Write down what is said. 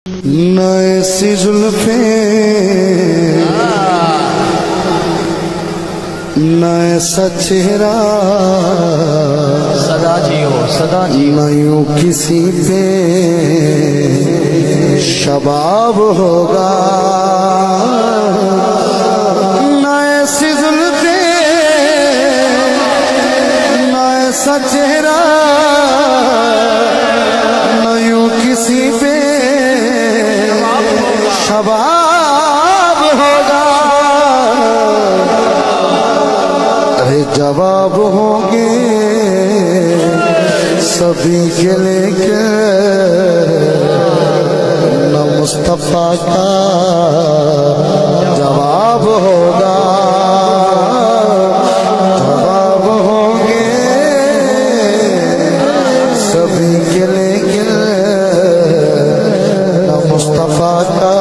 न ऐसी जुल्फे न ऐसा चेहरा सदा जियो सदा जियो। न यूं किसी पे शबाब होगा। न ऐसी जुल्फे न ऐसा चेहरा न यूं किसी पे शबाब होगा। अरे जवाब होंगे सभी के लेके न मुस्तफा का जवाब होगा। जवाब होंगे सभी के लेके न मुस्तफा का